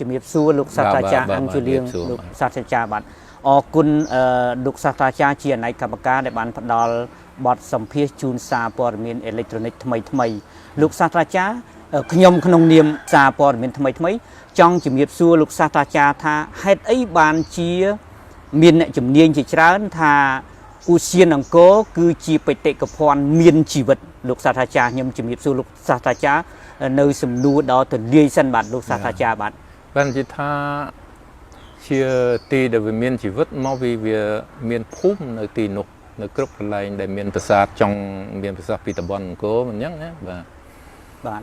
ជំរាបសួរលោកសាស្ត្រាចារ្យអង្គជំលៀងលោកសាស្ត្រាចារ្យបាទអរគុណលោកសាស្ត្រាចារ្យជាអនាគតកម្មការដែលបានផ្ដល់បទសម្ភាសន៍ជូនសារព័ត៌មានអេឡិចត្រូនិកថ្មីលោកសាស្ត្រាចារ្យខ្ញុំក្នុងនាមសារព័ត៌មានថ្មីចង់ជំរាបសួរលោកសាស្ត្រាចារ្យថាហេតុអីបានជាមានអ្នកជំនាញជាច្រើនថាឧស្សាហអង្គរគឺជាបេតិកភណ្ឌមានជីវិតលោកសាស្ត្រាចារ្យខ្ញុំជំរាបសួរលោកសាស្ត្រាចារ្យនៅសំណួរដល់ទលាយសិនបាទលោកសាស្ត្រាចារ្យបាទបានជាថាជាទីដែលវាមានជីវិតមកវាមានភូមិនៅទីនោះនៅគ្រប់កន្លែងដែលមានប្រាសាទចង់មានប្រាសាទពីតំបន់អង្គរមិនអញ្ចឹងណាបាទ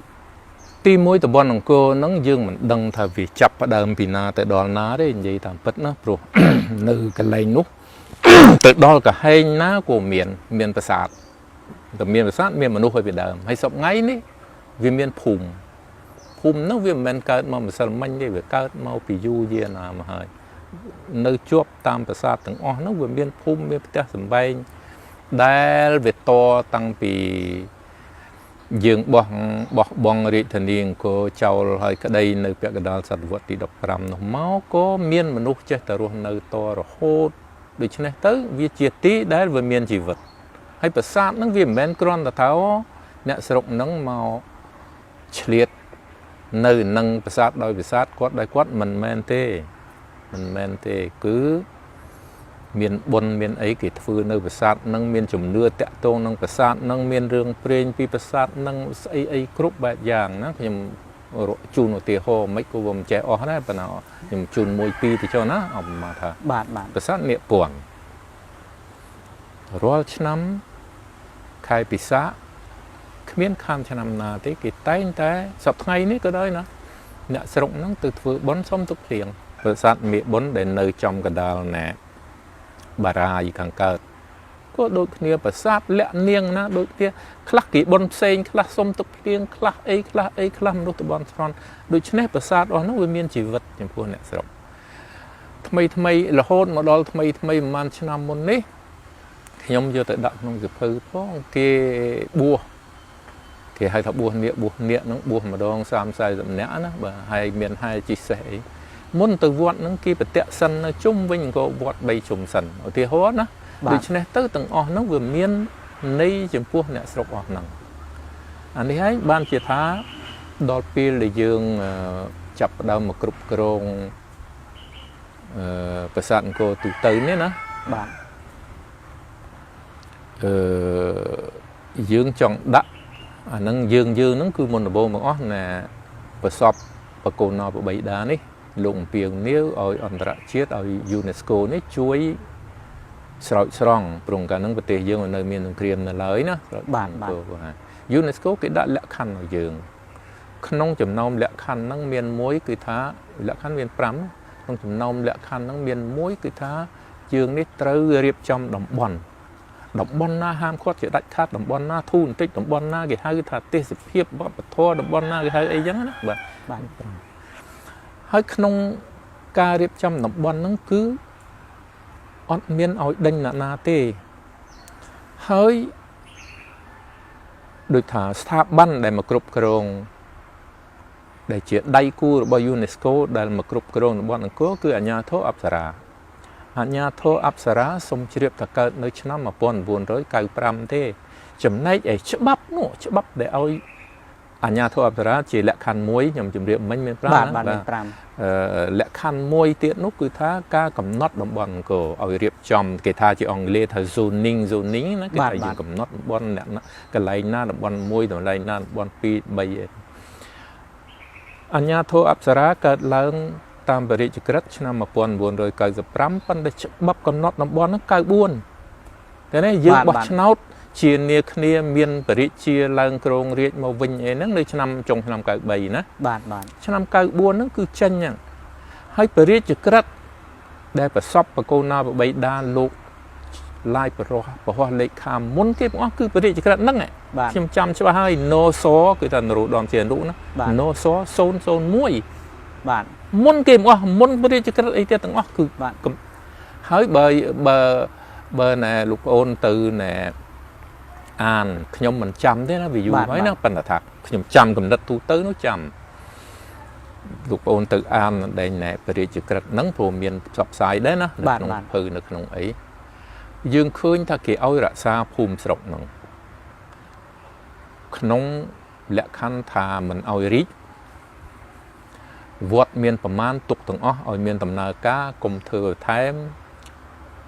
ទីមួយតំបន់អង្គរហ្នឹងយើងមិនដឹងថាវាចាប់ផ្ដើមពីណាទៅដល់ណាទេនិយាយតាមពិតណាព្រោះនៅកន្លែងនោះទៅដល់កហែងណាក៏មានប្រាសាទតែមានប្រាសាទមានមនុស្សឲ្យពីដើមហើយសពថ្ងៃនេះវាមានភូមិហ្នឹងវាមិនមែនកើតមកម្សិលមិញទេវាកើតមកពីយូរយារណាមកហើយនៅជាប់តាមប្រាសាទទាំងអស់ហ្នឹងវាមានភូមិមានផ្ទះសម្បែងដែលវាតតាំងពីយើងបោះបង់រាជធានីអង្គរចោលហើយក្តីនៅពាក់កណ្ដាលសតវត្សទី15នោះមកក៏មានមនុស្សចេះតែរស់នៅតរហូតដូច្នេះទៅវាជាទីដែលវាមានជីវិតហើយប្រាសាទហ្នឹងវាមិនមែនគ្រាន់តែថាអ្នកស្រុកហ្នឹងមកឆ្លៀតនៅនឹងប្រាសាទដោយប្រាសាទគាត់មិនមែនទេគឺមានបុណ្យមានអីគេធ្វើនៅប្រាសាទនឹងមានជំនឿតាក់ទងនឹងប្រាសាទនឹងមានរឿងព្រេងពីប្រាសាទនឹងស្អីគ្រប់បែបយ៉ាងណាខ្ញុំជូនឧទាហរណ៍មិនក៏មិនចេះអស់ដែរប៉ុន្តែខ្ញុំជូន1 2ទៅចុះណាអមមកថាបាទប្រាសាទនាគពន្ធរាល់ឆ្នាំខែពិសាខគ្មានខានឆ្នាំណាទេគេតែងតែសប្តាហ៍ថ្ងៃនេះក៏ដោយណាអ្នកស្រុកហ្នឹងទៅធ្វើបុណ្យសុំទឹកភ្លៀងប្រាសាទនាគបុណ្យដែលនៅចំកណ្ដាលណាបារាយខាងកើតក៏ដូចគ្នាប្រាសាទលាក់នាងណាដូចគ្នាខ្លះគេបុណ្យផ្សេងខ្លះសុំទឹកភ្លៀងខ្លះអីខ្លះមនុស្សតបនស្រន់ដូច្នេះប្រាសាទអស់ហ្នឹងវាមានជីវិតចំពោះអ្នកស្រុកថ្មីរហូតមកដល់ថ្មីប្រហែលឆ្នាំមុននេះខ្ញុំយកទៅដាក់ក្នុងសៀវភៅផងគេបួសគេហៅថាបួសនាគហ្នឹងបួសម្ដង30-40នាក់ណាបាទហើយមានហើយជីសេះអីមុនទៅវត្តហ្នឹងគេប្រតិសិននៅជុំវិញអង្គរវត្ត3ជុំសិនឧទាហរណ៍ណាដូច្នេះទៅទាំងអស់ហ្នឹងវាមានន័យចំពោះអ្នកស្រុកអស់ហ្នឹងអានេះហើយបានជាថាដល់ពេលដែលយើងចាប់ផ្ដើមមកគ្រប់គ្រងប្រាសាទអង្គរទូទៅនេះណាបាទយើងចង់ដាក់អាហ្នឹងយើងហ្នឹងគឺមុនដំបូងមកអស់ណាប្រសពបកូនណបបៃតានេះលោកអំពីងនាវឲ្យអន្តរជាតិឲ្យ UNESCO នេះជួយស្រោចស្រង់ព្រោះកាលហ្នឹងប្រទេសយើងនៅមានសង្គ្រាមនៅឡើយណាបាទ UNESCO គេដាក់លក្ខខណ្ឌឲ្យយើងក្នុងចំណោមលក្ខខណ្ឌហ្នឹងមានមួយគឺថាលក្ខខណ្ឌមាន5ក្នុងចំណោមលក្ខខណ្ឌហ្នឹងមានមួយគឺថាយើងនេះត្រូវរៀបចំតំបន់ណាហាមឃាត់ជាដាច់ខាតតំបន់ណាធូរបន្តិចតំបន់ណាគេហៅថាទេសភាពវប្បធម៌តំបន់ណាគេហៅអីចឹងណាបាទហើយក្នុងការរៀបចំតំបន់ហ្នឹងគឺអត់មានឲ្យដេញណាទេហើយដូចថាស្ថាប័នដែលមកគ្រប់គ្រងដែលជាដៃគូរបស់ UNESCO ដែលមកគ្រប់គ្រងតំបន់អង្គរគឺអាជ្ញាធរអប្សរាសូមជ្រាបថាកើតនៅឆ្នាំ1995ទេចំណែកឯច្បាប់ដែលឲ្យអាជ្ញាធរអប្សរាជាលក្ខខណ្ឌមួយខ្ញុំជម្រាបមិញមាន5បាទមាន5លក្ខខណ្ឌមួយទៀតនោះគឺថាការកំណត់តំបន់អង្គរឲ្យរៀបចំគេថាជាអង់គ្លេសថា zoning ណាគេថាយើងកំណត់តំបន់កន្លែងណាតំបន់1តំបន់ណាតំបន់2 3អាជ្ញាធរអប្សរាកើតឡើងតាមបរិយាក្រិតឆ្នាំ1995ប៉ុន្តែច្បាប់កំណត់តំបន់ហ្នឹង94តែនេះយើងបោះឆ្នោតជានាគ្នាមានបរិជាឡើងក្រងរាជមកវិញអីហ្នឹងនៅឆ្នាំចុងឆ្នាំ93ណាបាទឆ្នាំ94ហ្នឹងគឺចេញហ្នឹងហើយបរិយាក្រិតដែលប្រសពបកូនណាបបីដាលោកឡាយប្រហោះលេខខាមុនគេបងអស់គឺបរិយាក្រិតហ្នឹងខ្ញុំចាំច្បាស់ហើយណូសគឺថានរោត្តមសីហនុណាណូស001បាទមុនគេមកអស់មុនបរិយាក្រិតអីទៀតទាំងអស់គឺបាទហើយបើណែលោកប្អូនទៅណែអានខ្ញុំមិនចាំទេណាវាយូរហើយណាប៉ុន្តែថាខ្ញុំចាំកំណត់ទូទៅនោះចាំ ลูกโอนตึกอามได้แหนบริจิกรัดนั่งโผล่เมียนสับสายได้นะในขนมพืนในขนมไอ้ยืงคืนถ้าเกี่ยวเอาระซาภูมิสระหนังขนมและคันทามันเอาริจวัดเมียนประมาณตุกถึงอ๋อเอาเมียนตำนาก้ากลมเธอแทม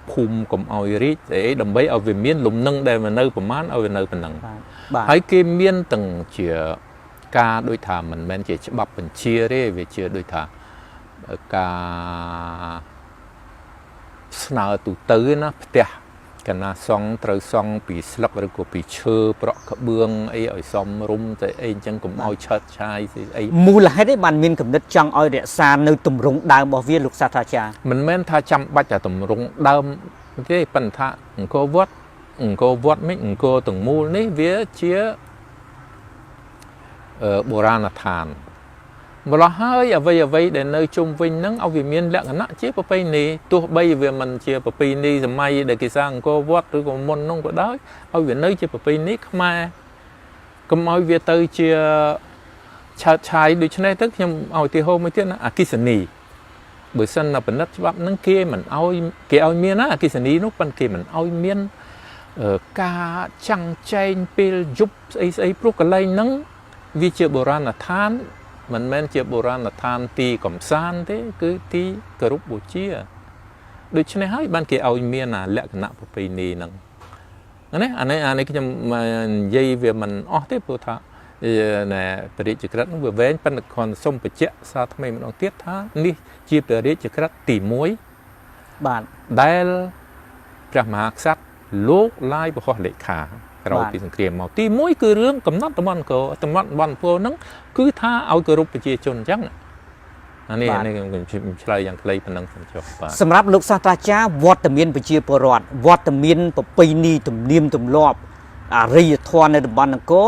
ภูมิกลมเอาริจเอ๋ดำใบเอาเวียนเมียนหลุมนั่งได้มาเนื้อประมาณเอาเวียนเนื้อเป็นหนังให้เกี่ยเมียนตั้งเฉียกาโดยถามมันแม้จะฉบับเป็นเชียร์เร่เวเชียโดยถามกาสนาตุตื้อนะเตะกันนะซองตรซองปีสลับหรือกูปีเชื่อเพราะกระเบื้องไอ้ไอ้ซอมรุมแต่ไอ้จังก็เอาชัดชายสิไอ้มูลให้ได้บันมินกับนึกจังเอาเดียซานในตุ่มรงดาวบ่เวียลูกศาสตราจารย์มันแม้นถ้าจำบัดจะตุ่มรงดาวที่ปัญหาก็วัดไม่ก็ตุ่มมูลนี่เวียเชียโบราณฐานเวลาให้เอาไว้ในnơi chung vinh nắngเอาวิมีนและกันนะเชี่ยประเพณีตัวใบเวียมันเชี่ยประเพณีสมัยเด็กสร้างก็วัดหรือก็มนน้องก็ได้เอาวิnơiเชี่ยประเพณีขึ้นมาก็เอาเวียเตยเชี่ยชายโดยเฉพาะตึกยังเอาที่โฮไม่เที่ยนะอากิสนีbởi sân là bản đất bắp nắng kia mình ao miên á cái gì nó ban kia mình ao miên ca trăng chen pil giúp ấy pro cái lấy nắng vì chưa bồ ra là than mình men chưa bồ ra là than tì cẩm san thế cứ tì cờ rúp bồ chia đôi chân này hai ban kia ao miên là lẽ cái nạp bồ nì nằng anh ấy cái mà dây về mình thế bồ thà nèประเดี๋ยวจะกระนั้นเว้นเป็นคนส้มไปเจาะซาทำไมมันต้องเตี้ยท่านี่จีบประเดี๋ยวจะกระตีมวยบาทได้พระมหากษัตริย์ลูกไล่บุคคลเลขาเราเป็นสังเกตมาตีมวยคือเรื่องกำนัดตะวันก็ตะวันพวกนั้นคือท่าเอากระรุปไปเจียจนจังอันนี้เป็นชายอย่างไรพนังสัญจรสำหรับลูกศาสตราจารย์วัดตะเมียนไปเจียปรอดวัดตะเมียนปปีนีตุ่มเนียมตุ่มรอบรีทอนในตะวันก็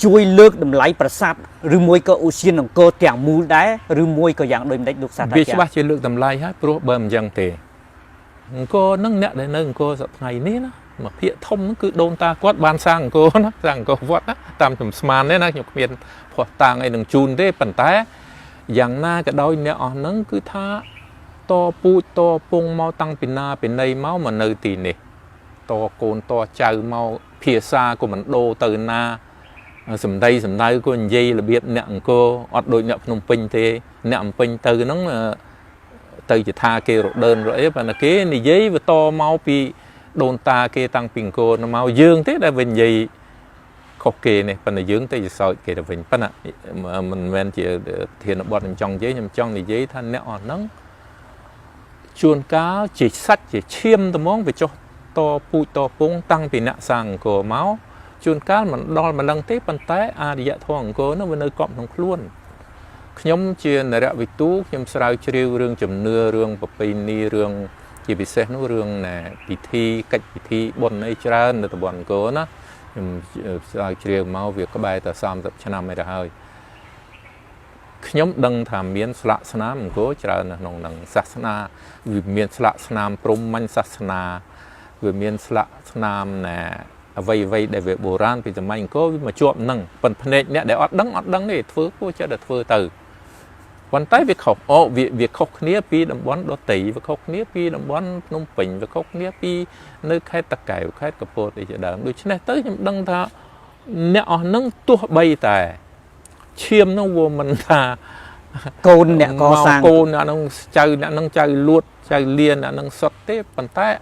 ช่วยเลิกดำไหลประสาทหรือมวยก็อุชินของโกแต่งมูได้หรือมวยก็อย่างโดยไม่ได้ลูกศาสตราจารย์วิชาช่วยเลิกดำไหลฮะเพราะเบิ่มยังเตะก็นั่งเนี่ยในนั่งก็สักไงนี้นะมาเพียทมนั่นคือโดนตากวาดบานสร้างก็นะสร้างก็วัดนะตามจุดสมานเนี่ยนะหยกเมียนพอต่างไอ้หนึ่งจูนได้ปั่นแต่อย่างหน้าก็โดยเนี่ยอ๋อนั่นคือท่าต่อปูต่อปงเมาตั้งเป็นนาเป็นในเมามันเนยตีนี่ต่อโกนต่อเจ้าเมาเพียซาก็มันโดตื่นนาสมได้ก็ยี่ระเบียบเนี่ยก็อดโดยเนี่ยนมปิงเทเนี่ยปิงตื่นนั่งตื่นจะทาเกลเดินrồi ấy và cái này giấy và to mau pi đồn ta kê tăng pin cô nó mau dương thế là bên gì khóc kê này phần này dương tới soi kê là bên phần à mình ven chỉ thiền nó bọt trong này giấy than nẹo nắng chuồn cá chỉ sắt chỉ chiêm tao món về cho to pui to pung tăng pin nẹo sang cô máu chuồn cá mình đo mà lăng tiếp bàn tay đi dạ thoáng cô nó bên nơi cọp thằng luôn nhóm chuyên là việc tú nhóm sao chiêu rương chùm nưa rương bập ni rương chỉ bị xe nó rương nè bị thi cách bị thi bồn ấy ra là tập bồn cố nó sao chiêu mau việc các bài ta xong tập cho năm này là hơi nhóm đăng thảm miến sạ nam cố ra là nòng nằng sát na vì miến sạ nam prom man sát na vì miến sạ nam nè vây để về bồ ran thì tụi mình có mà chuộng nằng phần này nè để ọt đắng để phơi cô cho được phơi từวันใต้việc học việc học nia pi đầm bón đo tỷ việc học nia pi đầm bón nông bình việc học nia pi nơi khai tạc cày khai cà phô để cho đỡ đôi chân này tới nhầm đăng tha nẹo nâng tua bay tài chiêm nó vô mình tha côn nẹo co sang côn nẹo nâng chơi luột chơi liền nẹo nâng sọt tép phần tay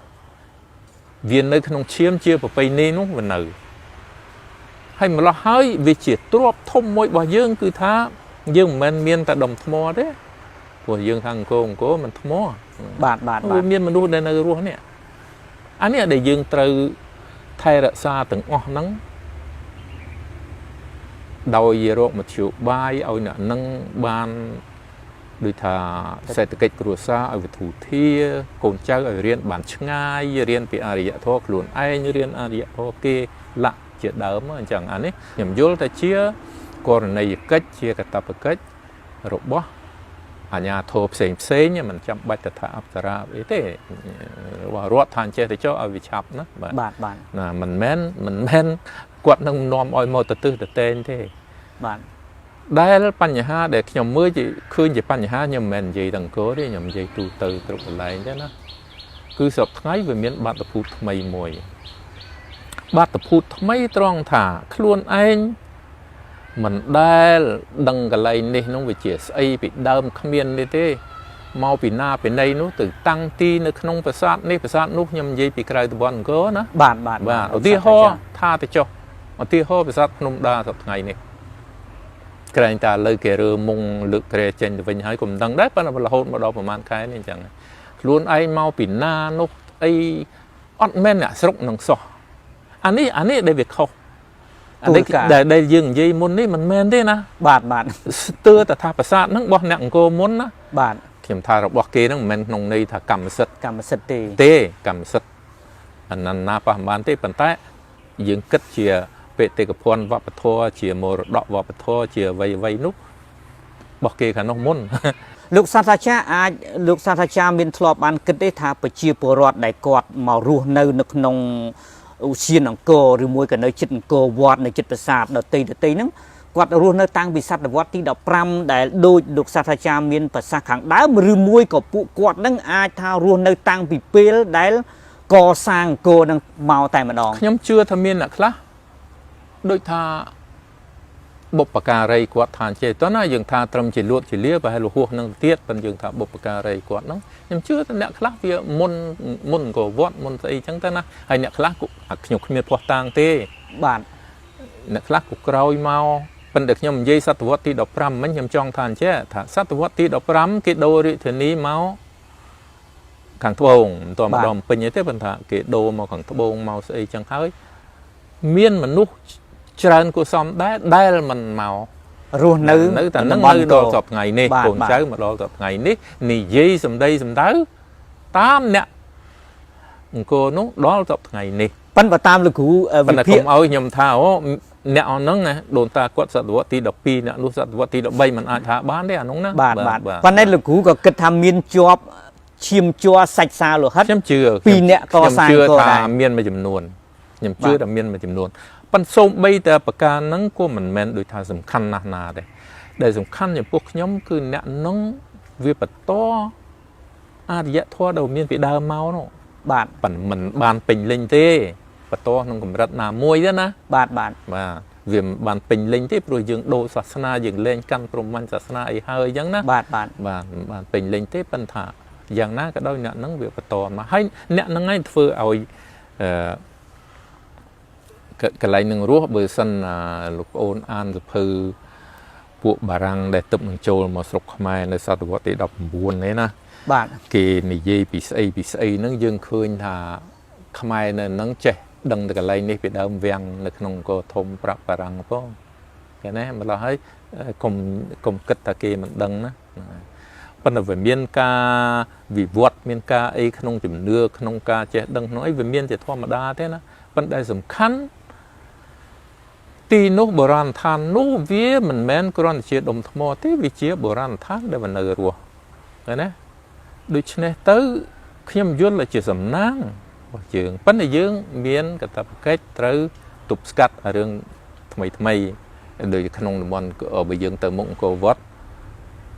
viên nơi không chiêm chia vào bay nên nó vẫn nở hay mà lo hơi vì chỉ tốt thông mỗi bà dương cứ tha dương mình miên ta đồng thmo đấy của dương thằng cô mình thmo bạt miên mình nuôi đây nơi ruộng nè anh ấy để dương từ thay ra xa từng nắng đầu giờ rồi một triệu bay ở nè nâng ban đôi thà sẽ tự kịch của xa ở thủ thi cồn chơi ở riêng bản ngay riêng bị ai vậy thôi luôn ai như riêng ai vậy thôi kia lạ chuyện đỡ mà chẳng anh ấy nhầm vô ta chia còn này cách chia cả tập cách rồi bỏ à nhà thô xế nhưng mình chăm bạch thả áp ra vậy thế và rót than chơi thì cho ở vị chập nó bạn là mình men quạt nông nom oi mò từ từ tên thế bạn ដែលបញ្ហាដែលខ្ញុំមើលជាឃើញជាបញ្ហាខ្ញុំមិនមែននិយាយទាំងគោទេខ្ញុំនិយាយទូទៅគ្រប់កន្លែងទេណាគឺសពថ្ងៃវាមានបាតុភូតថ្មីមួយបាតុភូតថ្មីត្រង់ថាខ្លួនឯងមិនដែលដឹងកន្លែងនេះនោះវាជាស្អីពីដើមគ្មាននេះទេមកពីណាពីណីនោះទៅតាំងទីនៅក្នុងប្រាសាទនេះប្រាសាទនោះខ្ញុំនិយាយពីក្រៅតំបន់អង្គរណាបាទឧទាហរណ៍ថាទៅចុះឧទាហរណ៍ប្រាសាទភ្នំដាសប្តាហ៍នេះក្រែងតាលើគេរើមុងលើកក្រែចេញទៅវិញហើយកុំដឹងដែរប៉ុន្តែរហូតមកដល់ប្រហែលខែនេះអញ្ចឹងខ្លួនឯងមកពីណានោះអីអត់មែនអ្នកស្រុកនឹងសោះអានេះដែលវាខុសអានេះដែលយើងនិយាយមុននេះមិនមែនទេណាបាទស្ទើរតែថាប្រាសាទហ្នឹងរបស់អ្នកអង្គរមុនណាបាទខ្ញុំថារបស់គេហ្នឹងមិនមែនក្នុងន័យថាកម្មសិទ្ធិទេកម្មសិទ្ធិអានណាប៉ះមិនបានទេប៉ុន្តែយើងគិតជាបេតិកភណ្ឌវប្បធម៌ជាមរតកវប្បធម៌ជាអ្វីនោះរបស់គេខាងនោះមុនលោកសាស្ត្រាចារ្យអាចលោកសាស្ត្រាចារ្យមានធ្លាប់បានគិតទេថាប្រជាពលរដ្ឋដែលគាត់មករស់នៅក្នុងឧទ្យានអង្គរឬមួយក៏នៅជិតអង្គរវត្តនៅជិតប្រាសាទដតីហ្នឹងគាត់រស់នៅតាំងពីសតវត្សទី15ដែលដូចលោកសាស្ត្រាចារ្យមានប្រសាសន៍ខាងដើមឬមួយក៏ពួកគាត់នឹងអាចថារស់នៅតាំងពីពេលដែលកសាងអង្គរនឹងមកតែម្ដងខ្ញុំជឿថាមានអ្នកខ្លះដូចថាបុព្វការីគាត់ឋានចេតណាយើងថាត្រឹមជាលួតជាលាប្រហែលលហួសនឹងទៀតប៉ុន្តែយើងថាបុព្វការីគាត់ហ្នឹងខ្ញុំជឿថាអ្នកខ្លះវាមុនក៏វត្តមុនស្អីចឹងទៅណាហើយអ្នកខ្លះខ្ញុំគ្មានផ្ោះតាំងទេបាទអ្នកខ្លះក៏ក្រោយមកប៉ុន្តែខ្ញុំនិយាយសតវត្សទី15មិញខ្ញុំចង់ថាអញ្ចឹងថាសតវត្សទី15គេដូររាជធានីមកខាងត្បូងមិនទាន់ម្ដងពេញទេប៉ុន្តែគេដូរមកខាងត្បូងមកស្អីចឹងហើយមានមនុស្សច្រើនគួរសមដែរដែលមិនមករស់នៅតែនឹងនៅដល់សប្តាហ៍ថ្ងៃនេះកូនចៅមកដល់សប្តាហ៍ថ្ងៃនេះនិយាយសម្ដីសម្ដៅតាមអ្នកអង្គរនោះដល់សប្តាហ៍ថ្ងៃនេះប៉ុន្តែតាមលោកគ្រូវិភាគឲ្យខ្ញុំថាអូអ្នកអនហ្នឹងណាដូនតាគាត់សតវត្សទី12អ្នកនោះសតវត្សទី13មិនអាចថាបានទេអានោះណាបាទប៉ុន្តែលោកគ្រូក៏គិតថាមានជាប់ឈាមជ័រសាច់សាលោហិតខ្ញុំជឿពីអ្នកកសាងអង្គរដែរមានមួយចំនួនខ្ញុំជឿថាមានមួយចំនួនប៉ុន្តែសូម្បីតែប្រការហ្នឹងក៏មិនមែនដូចថាសំខាន់ណាស់ណាដែរដែលសំខាន់ចំពោះខ្ញុំគឺអ្នកហ្នឹងវាបន្តអរិយធម៌ដែលមានពីដើមមកនោះបាទប៉ុន្តែមិនបានពេញលេញទេបន្តក្នុងកម្រិតណាមួយទេណាបាទវាមិនបានពេញលេញទេព្រោះយើងដូរសាសនាយើងលែងកាន់ព្រហ្មញ្ញសាសនាអីហើយអញ្ចឹងណាបាទបានពេញលេញទេប៉ុន្តែយ៉ាងណាក៏ដោយអ្នកហ្នឹងវាបន្តមកហើយអ្នកហ្នឹងឯងធ្វើឲ្យកន្លែងនឹងរស់បើសិនលោកប្អូនអានសភៅពួកបារាំងដែលទឹកនឹងចូលមកស្រុកខ្មែរនៅសតវត្សទី19នេះណាបាទគេនិយាយពីស្អីហ្នឹងយើងឃើញថាខ្មែរនៅហ្នឹងចេះដឹងតែកន្លែងនេះពីដើមវាំងនៅក្នុងអង្គរធំប្រាប់បារាំងផងគេណាម្ល៉េះហើយកុំគិតថាគេមិនដឹងណាប៉ុន្តែវាមានការវិវត្តមានការអីក្នុងជំនឿក្នុងការចេះដឹងក្នុងអីវាមានជាធម្មតាទេណាប៉ុន្តែសំខាន់ទីនោះបុរាណដ្ឋាននោះវាមិនមែនគ្រាន់តែជាដុំថ្មទេវាជាបុរាណដ្ឋានដែលនៅរស់ឃើញណាដូច្នេះទៅខ្ញុំយល់ជាសំណាងរបស់យើងប៉ុន្តែយើងមានកាតព្វកិច្ចត្រូវទប់ស្កាត់រឿងថ្មីដូចក្នុងតំបន់បើយើងទៅមុខអង្គរវត្ត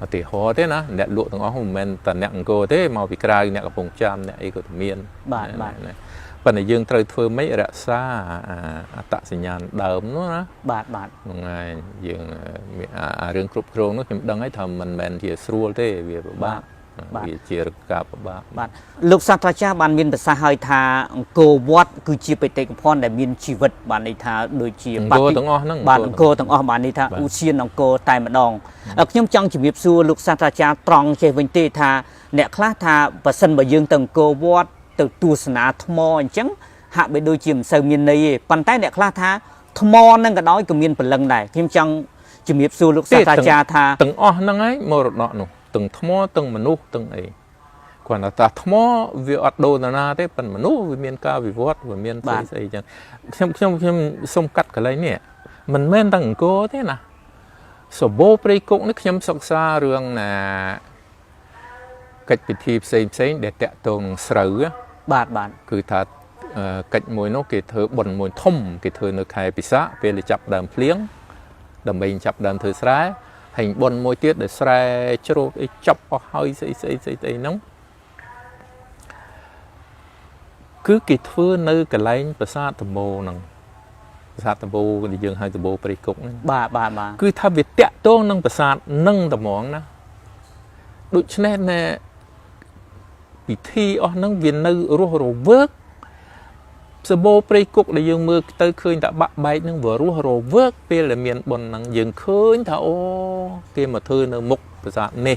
ឧទាហរណ៍ទេណាអ្នកលក់ទាំងអស់មិនមែនតែអ្នកអង្គរទេមកពីក្រៅអ្នកកំពង់ចាមអ្នកអីក៏មានបាទប៉ុន្តែយើងត្រូវធ្វើម៉េចរក្សាអត្តសញ្ញាណដើមនោះណាបាទហ្នឹងហើយយើងរឿងគ្រប់គ្រងនោះខ្ញុំដឹងហើយថាមិនមែនជាស្រួលទេវាពិបាកវាជាការពិបាកបាទលោកសាស្ត្រាចារ្យបានមានប្រសាសន៍ឲ្យថាអង្គរវត្តគឺជាបេតិកភណ្ឌដែលមានជីវិតបានន័យថាដូចជាអង្គរទាំងអស់ហ្នឹងបាទអង្គរទាំងអស់បានន័យថាឧទ្យានអង្គរតែម្ដងខ្ញុំចង់ជំរាបសួរលោកសាស្ត្រាចារ្យត្រង់ចេះវិញទេថាអ្នកខ្លះថាបើសិនបើយើងទៅអង្គរវត្តទៅទស្សនាថ្មអញ្ចឹងហាក់បីដូចជាមិនសូវមានន័យទេប៉ុន្តែអ្នកខ្លះថាថ្មហ្នឹងក៏ដោយក៏មានព្រលឹងដែរខ្ញុំចង់ជំរាបសួរលោកសាស្ត្រាចារ្យថាទាំងអស់ហ្នឹងឯងមរតកនោះទាំងថ្មទាំងមនុស្សទាំងអីគាត់ថាថ្មវាអត់ដូរទៅណាទេប៉ុន្តែមនុស្សវាមានការវិវត្តវាមានស្អីចឹងខ្ញុំសុំកាត់កន្លែងនេះមិនមែនតែអង្គរទេណាសបោព្រៃគុកនេះខ្ញុំសិក្សារឿងណាកិច្ចពិធីផ្សេងដែលតាក់ទងនឹងស្រូវបាទគឺថាកិច្ចមួយនោះគេធ្វើបុណ្យមួយធំគេធ្វើនៅខែពិសាខពេលចាប់ដើមភ្លៀង đầm bình chập đầm thử sái hình bồn môi tiết để sài trộn ấy chọc hơi xây nóng cứ kịch thưa nơi cái lấy bờ sát tầm bồ nằng sát tầm bồ đi dương hai tầm bồ bơi cục bà cứ tham việc tẹt tôn nâng bờ sát nâng tầm món đó đôi chân nè bị thi ở nâng viên nơi rùa vớt sờ bồ bơi cục để dương mưa tới khơi đã bạ bay nâng vừa rùa vớt về là miền bồn nằng dương khơi thảo kia mà thưa nơi mục bờ sát nè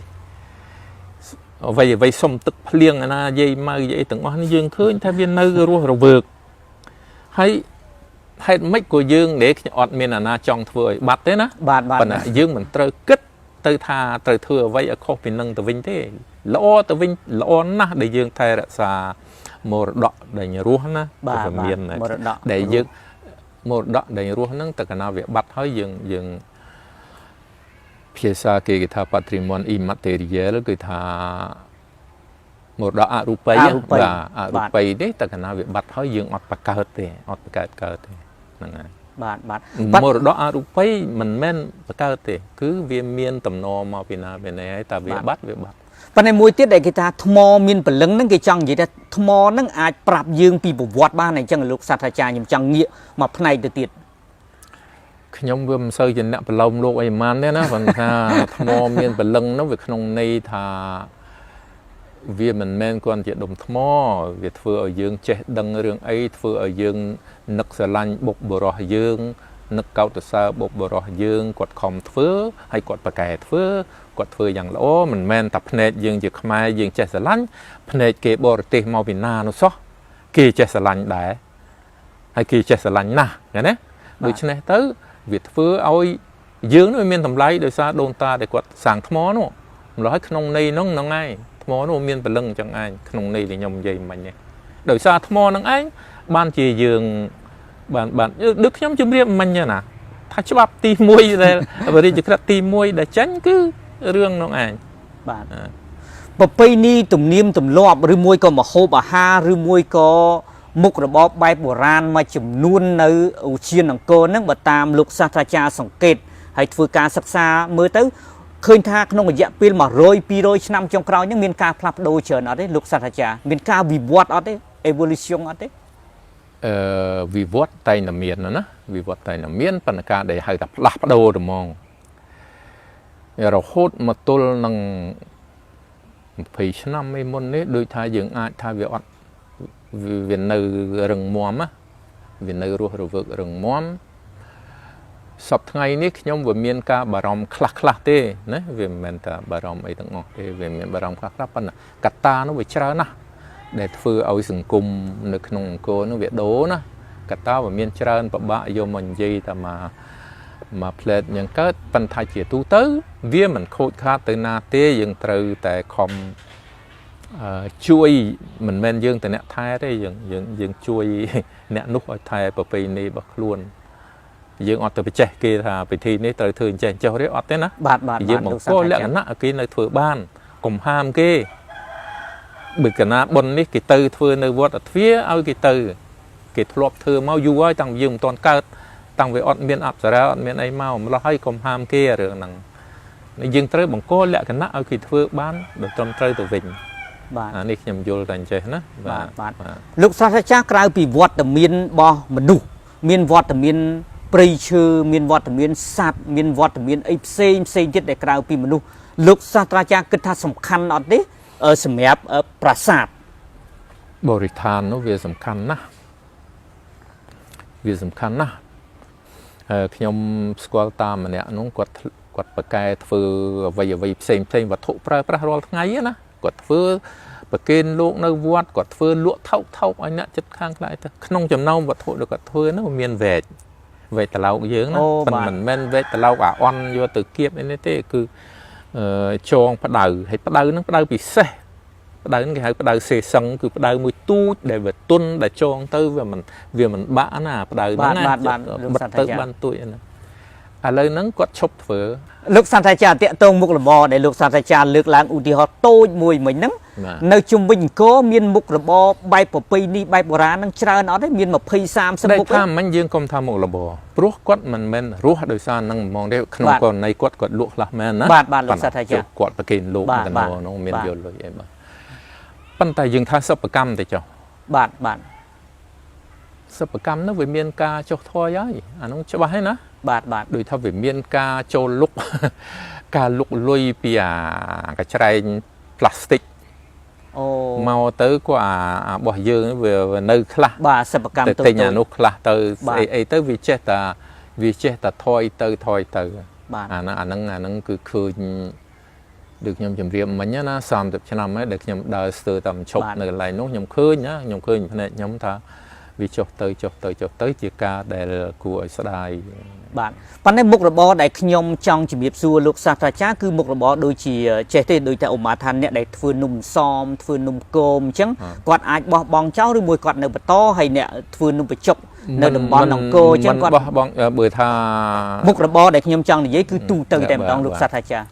vậy xong tức liêng na dây mai vậy từng oan dương khơi thay viên nơi rùa vượt hay mấy của dương để ọt miền na trong thừa bát thế na bát dương mình trời kích từ thà từ thừa vậy ở kho pin nâng từ vinh thế lõ từ vinh lõ na để dương thay ra xa một đọ để nhà rùa na miền này để dương một đọ để rùa nâng từ cái nào việc bắt hơi dương phía xa cái thà patrimon immaterial cái thà một đó Arupai và Arupai đấy ta cái nào việc bắt hỏi dương ọt bạc cờ thế một đó Arupai mình men bạc cờ thế cứ viên miên tầm nò mà bên này ta việc bắt phần này mùi tiết để cái ta thmo miên bẩn lưng nâng cái chăng vậy đó thmo nâng ai prap dương pi bộ vót ba này chăng lúc sát cha nhầm chăng nghĩa mà phần này từ tiệt nhóm vừa sơi trên nệm lông luôn ấy man đấy nó phần tha thmo miên bẩn lưng nó việc nông này thà vì mình men quan chuyện đồng thmo việc vừa ở dương che đằng rừng ấy vừa ở dương nực sờ lanh bột bờ rò dương nực cao từ xa bột bờ rò dương quạt khom vừa hay quạt bạc kẹt vừa quạt vừaอย่างlỗ mình men tập nét dương việc mai dương che sờ lanh nét kê bờ tê màu việt nam nó xó kê che sờ lanh đẻ hay kê che sờ lanh na vậy đấy đối với này tới việc vừa ôi dương nó miên tầm lấy đời xa đồn ta để quạt sàng thmo nó nói không này nó ngay thmo nó miên bẩn lưng chẳng ai không này thì nhom dây mình nhé đời xa thmo nó anh ban chỉ dường bạn đức nhóm chấm riêng mình nha nè thay cho bắp ti môi đây bởi vì chỉ cần ti môi để tránh cứ riêng nó anh bạn bậc pây ni tụm niêm tụm lọp rư môi có mà hô bà ha rư môi có mục rồi bóp bay bồ ran mà chùm nuôn nơi ủ chiên bằng cô nâng bà tam lục sa tra cha sòng kệt hay vừa ca sắc xa mới tới khơi tha không có dạng pin mà rồi pi rồi năm trong cào những miền ca flap đôi chờ nó đấy lục sa cha miền ca vì vót ở đấy evolution ở đấy vì vót tay nằm miền nữa vì vót tay nằm miền phần ca để hay tập lap đôi được mong rồi hốt mà tôi năng phải năm mươi môn đấy đôi thay dưỡng ai thay việc vì nơi rừng muam á vì nơi ruộng vượt rừng muam sắp ngày ní nhóm vừa miền ca bà rồng khắc tê nè vì mình ta bà rồng ấy tận ngọt tê vì miền bà rồng khắc pan cắt ta nó bị chả na để phơi ao sừng cung nước nông cô nó việc đố na cắt ta và miền chả bà bạ vô mình gì ta mà plei những cái pan thay chỉ tu tới vì mình khôi khát từ na tê dừng từ tại không chui mình men dương từ nẹt thay đấy dừng chui nẹt nút ở thay bờ pì này bật luôn dương ở từ bị che kia thà bị thi này từ thường che cho đấy ở thế na dương một cô lẽ nãy kia nơi thừa ban cùng ham kia bị cái na bồn này cái từ thừa nơi vót ở phía ao cái từ cái lọp thừa mau du ấy tăng dương toàn cao tăng về ở miền áp ra ở miền ấy mau mà lo hay cùng ham kia rồi năng dương tới bằng cô lẽ cái nãy ở cái thừa ban được trong tới từ vịnh này nhầm vô thành chơi nữa lúc sau chắc cái bị vót từ miền bò mình đủ miền vót từ miền prey chư miền vót từ miền sạt miền vót từ miền ấy xây chết để cái bị mình đủ lúc sau cha cứ tha sầm khăn ở đấy ở sầm ép ở prasat bồi thàn nó về sầm khăn na về sầm khăn na khi nhom squat tam mà nè nó quật bậc cái phơi vây xây và thụ pra rồi ngay á na quật phơi bậc kên lụa nơi vót quật phơi lụa thâu anh nè chất khang lại không chầm nâu và thụ được quật phơi nó miền về tà lâu dưỡng nó phần mình men về tà lâu on vô từ kiếp nên thế cứ cho bắt đầu nó bắt đầu bị xe bắt đầu cái bắt đầu xe sân cứ bắt đầu mới tu để về tuân để cho tới về mình bã nè bắt đầu nó bắt tới ban tuổi này lời nắng quật chụp phở lúc sang thay cha tiện tông mục là bò để lúc sang thay cha lược láng ưu tiên họ tôi mùi mình nắng nơi chung bình cố miền mục rồi bò bay bỏ pì đi bay bỏ ra năng trao nó đấy miền mà pì sam sâm mục tham mình dương công tham một là bò rúa quất mình rúa đời xa năng mong đấy không còn này quất luộc là men á bạn lục sát thay cha quất bạc kín luộc cái nó miền vô rồi vậy mà pan tay dương thay sập cam thì cho bạn sập cam nó về miền ca cho thôi ấy nó cho bà hay nè bạn đôi thay về miền ca cho lúc ca lúc lôi bìa cái chai plastic mau tới qua bỏ dương về nơi khác bà sập cam tới nhà nước khác tới tới vì chết ta thôi tới nó cứ khơi được nhom chấm riêng mình nhá nó xàm được cho năm ấy được nhom đời từ tầm chục này lại nốt nhom khơi nhá nhom khơi này nhom ta vì chọc tới chia ca để của xã đài bạn pan này mục bò đại nhom trong chỉ biết xua lục sát ra chá cứ mục bò đôi chỉ trẻ thì đôi tại ổ má than nè đại phơi nung xóm phơi nung cơm chăng quạt ai bò bong cháu rồi mùi quạt nơi bờ to hay nè phơi nung bờ chọc nơi đầm bò nòng cô chăng quạt bong bờ tha mục bò đại nhom trong thì giấy cứ tu từ tại đong lục sát ra chá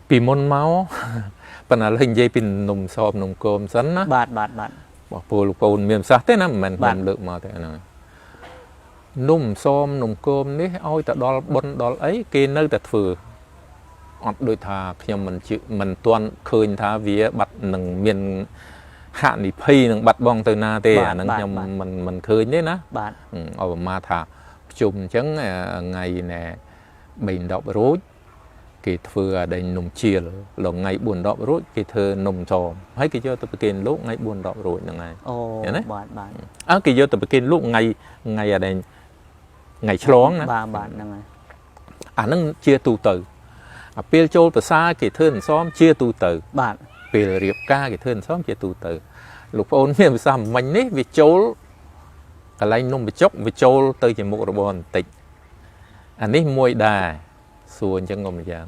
ปีมนเมาปัญหาเรื่องใจเป็นหนุ่มซอมหนุ่มโกมสันนะบาดบอกปูลูกปูนเมียมซักเต้นะมันเลือกมาแต่นั่นหนุ่มซอมหนุ่มโกมนี่เอาแต่ดอลบนดอลไอ้กินเนื้อแต่ฝืออดโดยทาเพียงมันจืมันตวนคืนทาเวียบัดหนึ่งเมียนhạนี่พี่หนึ่งบัดบองตัวนาเตะนั่นยังมันคืนนี่นะเอามาทาจุ่มจังไงเนี่ยบินดอกรู้kỳ thừa đầy nồng chia là ngày buồn đọ rồi kỳ thừa nồng trò hay kỳ cho tập kiến lúc ngày buồn đọ rồi là ngày kỳ cho tập kiến lúc ngày ở đây ngày chóng nó chia tu tử pil châu từ xa kỳ thừa xóm chia tu tử pil riệp ca kỳ thừa xóm chia tu tử lục ôn miền sao mình đấy vì châu cái này nông bị chốc vì châu tới chỉ một bòn tịch anh ấy môi đàส่วนจังงมอย่าง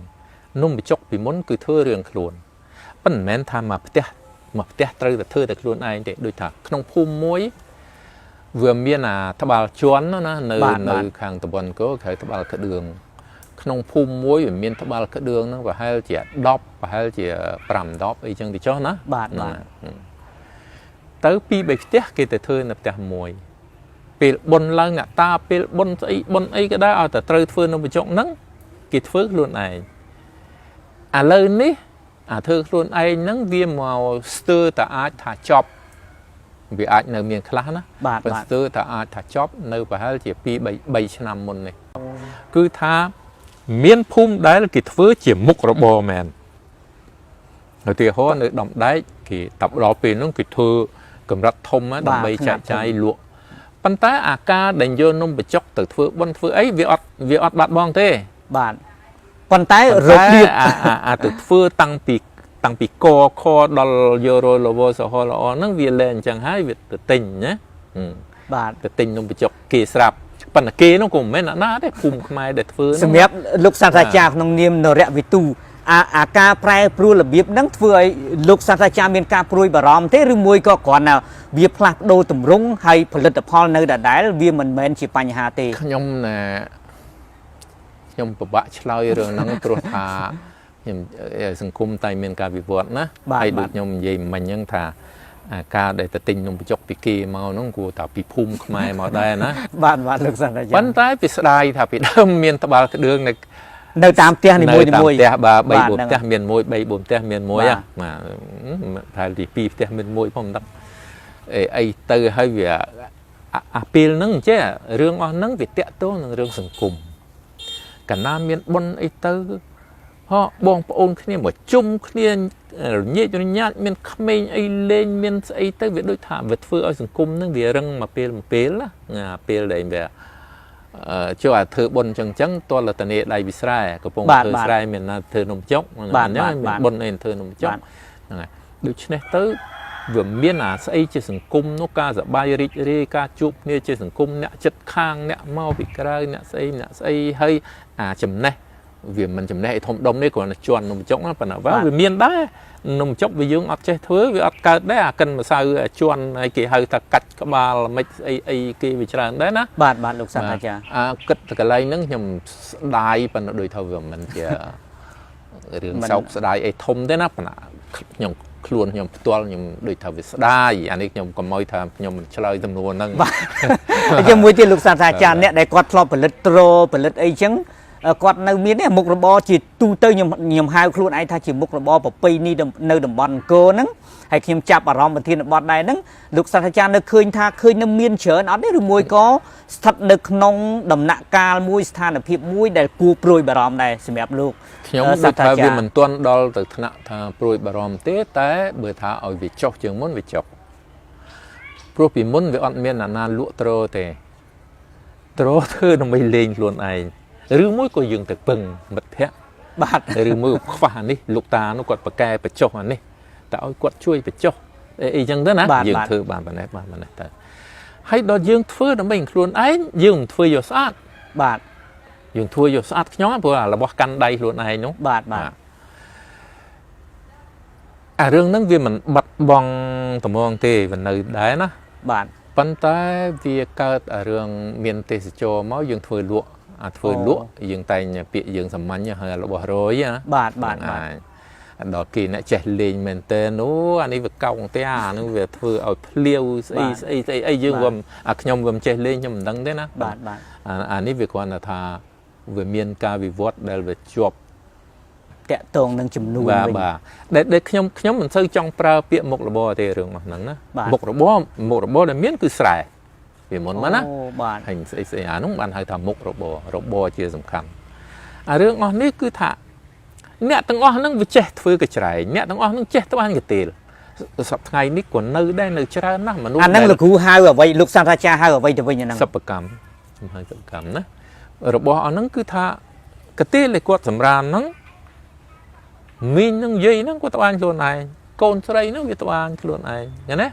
นุ่มไปจกปีม้นคือเธอเรื่องขลุ่นปั้นแม้นทำมาเตะตรึแต่เธอแต่ขลุ่นไอ้เด็กโดยถักขนมพุ่มมวยเวื่อเมียน่ะทบาลชวนนะเนยข้างตะบนก็ขายทบาลกระเดืองขนมพุ่มมวยเมียนทบาลกระเดืองนะว่าให้เจียดอบว่าให้เจียปรำดอบไอ้จังดิจ้อนะเต๋อปีไปเตะกี่แต่เธอนับแต่มวยเปลบนลังอ่ะตาเปลบนไอ้ก็ได้เอาแต่ตรึเธอนุ่มไปจกนั่งกิดฟื้นluôn này lời ní thưa luôn ai nắng viêm màu stir ta ai thả chop vì ai nơi miền khác đó và stir ta ai thả chop nơi và hai chỉ pi bảy năm một này cứ tha miền phum đấy là kiệtฟื้นchỉ mục rồi bò mèn rồi thì họ nơi động đấy thì tập đó vì nó kiệt thưa cầm rắt thông á đầm bay chạy luộc pan tá ca đành vô nông bị chọc từ phương bân phương ấy vì ọt bạt bong thế bạn còn tái rượt đi từ phương tăng bị co đòn vô rồi là vô sở ho là nó vì lên chẳng hái việc từ tình nhé bạn từ tình nông bị chọc kỳ sạp phần là kia nó cũng mấy nã đấy cùng mai để phương xem ép lúc sang ra cha nông niêm nở rẽ vì tu ca prai pru là biếp nắng phơi lúc sang ra cha miền ca pruy bà rom thế rồi mùi có còn nào biếp lạc đô tùm rung hayផលិតផលនៅដដែលវាមិនមែនជាបញ្ហាទេខ្ញុំពិបាកឆ្លើយរឿងហ្នឹងព្រោះថាខ្ញុំសង្គមតែមានការវិវត្តណាហើយដូចខ្ញុំនិយាយមិញហ្នឹងថាការដែលទៅទិញនំបញ្ចុកពីគេមកហ្នឹងគួរតែពីភូមិខ្មែរមកដែរណាបាទលោកសាស្ត្រាចារ្យប៉ុន្តែពីស្ដាយថាពីដើមមានត្បាល់ក្តឿងនៅតាមផ្ទះនីមួយៗផ្ទះបាទ3 4ផ្ទះមានមួយ3 4ផ្ទះមានមួយបាទតែទី2ផ្ទះមានមួយផងមិនដឹងអីទៅហើយវាពេលហ្នឹងចេះរឿងអស់ហ្នឹងវាតាក់ទងនឹងរឿងសង្គមកណ្ណាមានបុណ្យអីទៅហោបងប្អូនគ្នាមកជុំគ្នាញែករញាតមានក្មេងអីលេងមានស្អីទៅវាដូចថាវាធ្វើឲ្យសង្គមហ្នឹងវារឹងមកពេលណាពេលដែលវាចូលអាធ្វើបុណ្យចឹងតលតនេដៃវិស្រែកំពុងធ្វើស្រែមានណាធ្វើនំចុកហ្នឹងបុណ្យអីធ្វើនំចុកហ្នឹងហើយដូច្នេះទៅវាមានស្អីជាសង្គមនោះការសបាយរីករាយការជួបគ្នាជាសង្គមអ្នកចិត្តខាងអ្នកមកពីក្រៅអ្នកស្អីហើយចំណេះវាមិនចំណេះឲ្យធំដុំនេះគ្រាន់តែជន់នំចុកណាប៉ុន្តែវាមានដែរនំចុកវាយើងអត់ចេះធ្វើវាអត់កើតដែរកិនម្សៅជន់ហើយគេហៅថាកាច់ក្បាលមិនអីគេវាច្រើនដែរណាបាទលោកសាស្ត្រាចារ្យគិតតែកន្លែងហ្នឹងខ្ញុំស្ដាយប៉ុន្តែដូចថាវាមិនជា រឿងសោកស្ដាយអីធំទេណាប៉ុន្តែខ្ញុំខ្លួនខ្ញុំផ្ទាល់ខ្ញុំដូចថាវាស្ដាយអានេះខ្ញុំកុំឲ្យថាខ្ញុំមិនឆ្លើយសំណួរហ្នឹងជាមួយទៀតលោកសាស្ត្រាចារ្យអ្នកដែលគាត់ធ្លាប់ផលិតត្រូផលិតអីចឹងគាត់នៅមាននេះមុខរបរជាទូទៅខ្ញុំហៅខ្លួនឯងថាជាមុខរបរប្រពៃណីនៅតំបន់អង្គរហ្នឹងហើយខ្ញុំចាប់អារម្មណ៍ប្រធានបទដែរហ្នឹងលោកសាស្ត្រាចារ្យនៅឃើញថាឃើញនៅមានច្រើនអត់ទេឬមួយក៏ស្ថិតនៅក្នុងដំណាក់កាលមួយស្ថានភាពមួយដែលគួរព្រួយបារម្ភដែរសម្រាប់លោកខ្ញុំដូចថាវាមិនទាន់ដល់ទៅថ្នាក់ថាព្រួយបារម្ភទេតែបើថាឲ្យវាចុះជាងមុនវាចុះព្រោះពីមុនវាអត់មានអាណាលក់ត្រូទេត្រូធ្វើដើម្បីលេងខ្លួនឯងឬមួយក៏យើងទៅពឹងមិត្តភ័ក្តិបាទឬមួយខ្វះអានេះលោកតានោះគាត់ប្រកែបញ្ចុះអានេះតែឲ្យគាត់ជួយបញ្ចុះអីចឹងទៅណាយើងធ្វើបានប៉ុណ្ណេះទៅហើយដល់យើងធ្វើដើម្បីខ្លួនឯងយើងមិនធ្វើយកស្អាតបាទយើងធ្វើយកស្អាតខ្ញុំព្រោះរបស់កាន់ដៃខ្លួនឯងនោះបាទអារឿងហ្នឹងវាមិនបាត់បង់ត្មងទេវានៅដែរណាបាទប៉ុន្តែវាកើតអារឿងមានទេសចរមកយើងធ្វើលក់ធ្វើលក់យើងតែងពាក្យយើងសាមញ្ញហើយរបស់រយណាបាទដល់គេអ្នកចេះលេងមែនតើនោះអានេះវាកោងតែអានឹងវាធ្វើឲ្យភ្លាវស្អីយើងវាខ្ញុំវាមិនចេះលេងខ្ញុំមិនដឹងទេណាបាទអានេះវាគ្រាន់តែថាវាមានការវិវត្តដែលវាជាប់តាក់ទងនឹងចំនួនវិញបាទដែលខ្ញុំមិនសូវចង់ប្រើពាក្យមុខរបរទេរឿងរបស់ហ្នឹងណាមុខរបរដែលមានគឺស្រែវាមុនមកណាបាទហើយស្អីអានោះបានហៅថាមុខរបរជាសំខាន់អារឿងអស់នេះគឺថាអ្នកទាំងអស់ហ្នឹងវាចេះធ្វើកច្រែងអ្នកទាំងអស់ហ្នឹងចេះត្បាញកាទេលសប្តាហ៍ថ្ងៃនេះក៏នៅដែរនៅច្រើនណាស់មនុស្សអាហ្នឹងលោកគ្រូហៅអ្វីលោកសាស្ត្រាចារ្យហៅអ្វីទៅវិញអាហ្នឹងសិប្បកម្មខ្ញុំហៅសិប្បកម្មណារបស់អស់ហ្នឹងគឺថាកាទេលដែលគាត់សម្រានហ្នឹងមីងហ្នឹងយាយហ្នឹងគាត់ត្បាញខ្លួនឯងកូនស្រីហ្នឹងវាត្បាញខ្លួនឯងឃើញណា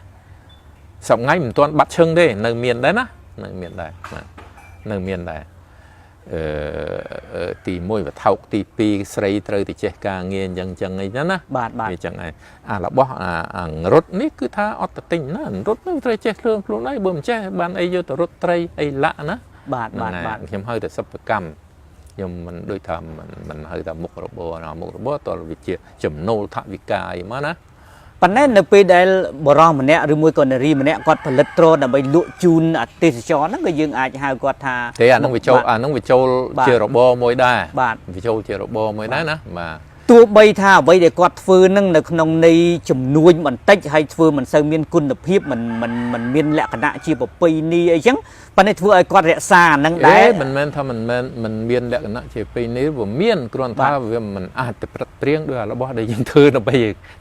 សប្តាហ៍ថ្ងៃមិនទាន់បាត់ឈឹងទេនៅមានដែរណានៅមានដែរទី1វត្ថុទី2ស្រីត្រូវទៅចេះការងារអញ្ចឹងអីចឹងណាបាទវាអញ្ចឹងឯងរបស់រត់នេះគឺថាអត់ទៅទិញណារត់នោះត្រូវចេះខ្លួនឯងបើមិនចេះបានអីយកទៅរត់ត្រីអីលាក់ណាបាទខ្ញុំហៅតែសិប្បកម្មខ្ញុំមិនដូចថាមិនហៅថាមុខរបរតលវិជាចំណូលថវិកាអីមកណាប៉ុន្តែនៅពេលដែលបរិសម្នាក់ឬមួយក៏នារីម្នាក់គាត់ផលិតត្រូដើម្បីលក់ជូនអតិថិជនហ្នឹងក៏យើងអាចហៅគាត់ថាទេអាហ្នឹងវាចូលជារបរមួយដែរវាចូលជារបរមួយដែរណាបាទទោះបីថាអ្វីដែលគាត់ធ្វើនឹងនៅក្នុងនៃចំនួនបន្តិចហើយធ្វើមិនសូវមានគុណភាពមិនមានលក្ខណៈជាប្រពៃណីអីចឹងប៉ុន្តែធ្វើឲ្យគាត់រក្សាអានឹងដែរមិនមែនថាមិនមានលក្ខណៈជាប្រពៃណីវាមានគ្រាន់តែវាមិនអាចទៅប្រឹកព្រៀងដោយរបស់ដែលយើងធ្វើដើម្បី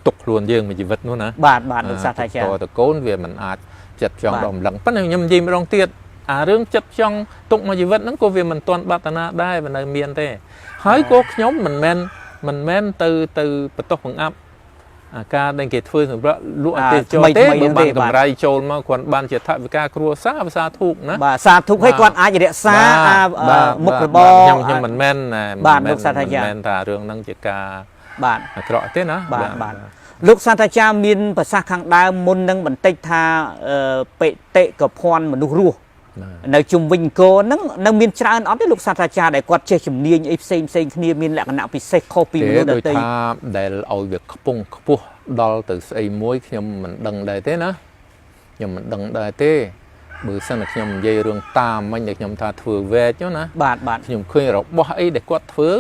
ទុកខ្លួនយើងមួយជីវិតនោះណាបាទលោកសាស្ត្រាចារ្យតកូនវាមិនអាចចិត្តចង់ដំឡឹងប៉ុន្តែខ្ញុំនិយាយម្ដងទៀតអារឿងចិត្តចង់ទុកមួយជីវិតហ្នឹងក៏វាមិនទាន់បាត់ណាដែរវានៅមានទេហើយក៏ខ្ញុំមិនមែនទៅបន្ទោសបង្អាប់អាការដែលគេធ្វើសម្រាប់លក់អតិថិជនទេបើបានកម្រៃចូលមកគាត់បានជាថវិកាគ្រួសារភាសាធុកណាបាទសាធុកឲ្យគាត់អាចរក្សាមុខរបរខ្ញុំមិនមែនបាទលោកសាស្ត្រាចារ្យមិនមែនថារឿងហ្នឹងជាការបាទអាក្រក់ទេណាបាទលោកសាស្ត្រាចារ្យមានប្រសាសន៍ខាងដើមមុននឹងបន្តិចថាបេតិកភណ្ឌមនុស្សរស់នៅជុំវិញគោហ្នឹងនៅមានច្រើនអត់ទេលោកសាស្ត្រាចារ្យដែលគាត់ចេះជំនាញអីផ្សេងគ្នាមានលក្ខណៈពិសេសខុសពីមនុស្សដទៃថាដែលឲ្យវាខ្ពង់ខ្ពស់ដល់ទៅស្អីមួយខ្ញុំមិនដឹងដែរទេណាខ្ញុំមិនដឹងដែរទេបើសិនតែខ្ញុំនិយាយរឿងតាមមិញដែលខ្ញុំថាធ្វើវែកណាបាទខ្ញុំឃើញរបស់អីដែលគាត់ធ្វើ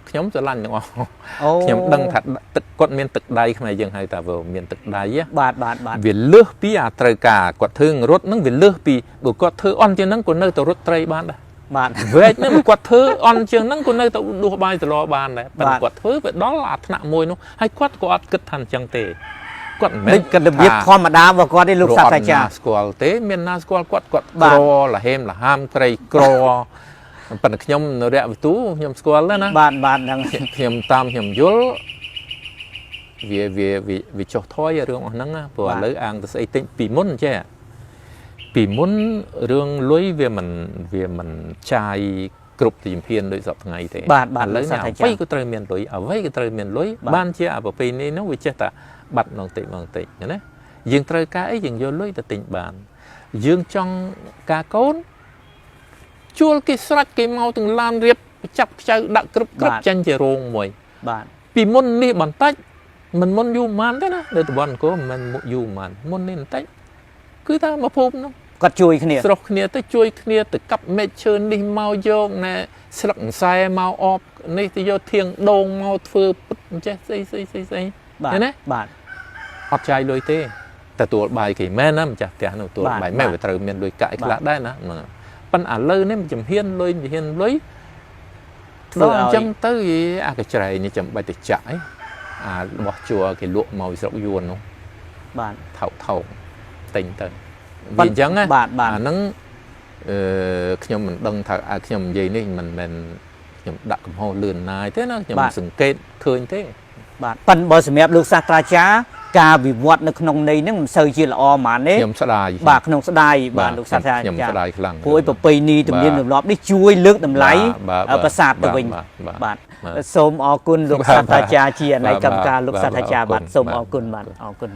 ខ្ញុំស្រឡាញ់ទាំងអស់ខ្ញុំដឹងថាទឹកគាត់មានទឹកដៃខ្មែរយើងហៅថាវាមានទឹកដៃបាទវាលើសពីអាត្រូវការគាត់ធ្វើរត់ហ្នឹងវាលើសពីបើគាត់ធ្វើអន់ជាងហ្នឹងក៏នៅតែរត់ត្រីបានដែរបាទវែកហ្នឹងគាត់ធ្វើអន់ជាងហ្នឹងក៏នៅតែដួសបាយសឡបានដែរប៉ុន្តែគាត់ធ្វើវាដល់អាថ្នាក់មួយនោះហើយគាត់ក៏អត់គិតថាអញ្ចឹងទេគាត់មិនមែនគិតរបៀបធម្មតារបស់គាត់ទេលោកសាស្ត្រាចារ្យស្គាល់ទេមានណាស្គាល់គាត់ក្រលហេមលហាមក្រីក្រប៉ុន្តែខ្ញុំនៅរយៈវិទូខ្ញុំស្គាល់ណាបាទហ្នឹងខ្ញុំតាមខ្ញុំយល់វាចុះថយរឿងអស់ហ្នឹងណាព្រោះឥឡូវអាងទៅស្អីតិចពីមុនចេះពីមុនរឿងលុយវាមិនចាយគ្រប់ទីភានដោយសពថ្ងៃទេបាទឥឡូវនេះអ្វីក៏ត្រូវមានលុយអ្វីក៏ត្រូវមានលុយបានជាអាប្រពៃណីហ្នឹងវាចេះតែបាត់ម្ដងតិចណាយើងត្រូវការអីយើងយកលុយទៅទិញបានយើងចង់ការកូនជួលគេស្រាច់គេមកទាំងឡានរៀបចាប់ខ្ចៅដាក់គ្រប់ចាញ់ជារោងមួយបាទ ពីមុននេះបន្តិចមិនមុនយូរប៉ុន្មានទេណានៅតំបន់អង្គរមិនយូរប៉ុន្មានមុននេះបន្តិចគឺថាមកភូមិនោះ គាត់ជួយគ្នា ស្រុកគ្នាទៅជួយគ្នាទៅកាប់មែកឈើនេះមកយកណែស្លឹកអង្សែមកអបនេះទៅយកធៀងដូងមកធ្វើពុតអញ្ចេះស្អីឃើញណា បាទ អត់ចាយលុយទេទទួលបាយគេមែនណាម្ចាស់ផ្ទះនោះទទួលបាយមែនវាត្រូវមានលុយកាក់ខ្លះដែរណាប៉ុន្តែឥឡូវនេះជំហានលុយដល់អញ្ចឹងទៅអាកច្រែងនេះចាំបាច់ទៅចាក់ឯងអារបស់ជួគេលក់មកស្រុកយួននោះ បាទ ថោកទិញទៅវាអញ្ចឹងណា បាទ អាហ្នឹងខ្ញុំមិនដឹងថាខ្ញុំនិយាយនេះមិនមែនខ្ញុំដាក់កំហុសលឿនណាយទេណាខ្ញុំសង្កេតឃើញទេ បាទប៉ុន្តែបើសម្រាប់លោកសាស្ត្រាចារ្យការវិវត្តនៅក្នុងន័យហ្នឹងមិនសូវជាល្អហ្មងទេ ខ្ញុំស្ដាយ បាទក្នុងស្ដាយបាទលោកសាស្ត្រាចារ្យ ខ្ញុំស្ដាយខ្លាំង ព្រោះប្រពៃណីទំនៀមទម្លាប់នេះជួយលើកតម្លៃប្រាសាទទៅវិញបាទសូមអរគុណលោកសាស្ត្រាចារ្យជាអនាគតកម្មការលោកសាស្ត្រាចារ្យបាទសូមអរគុណបាទអរគុណ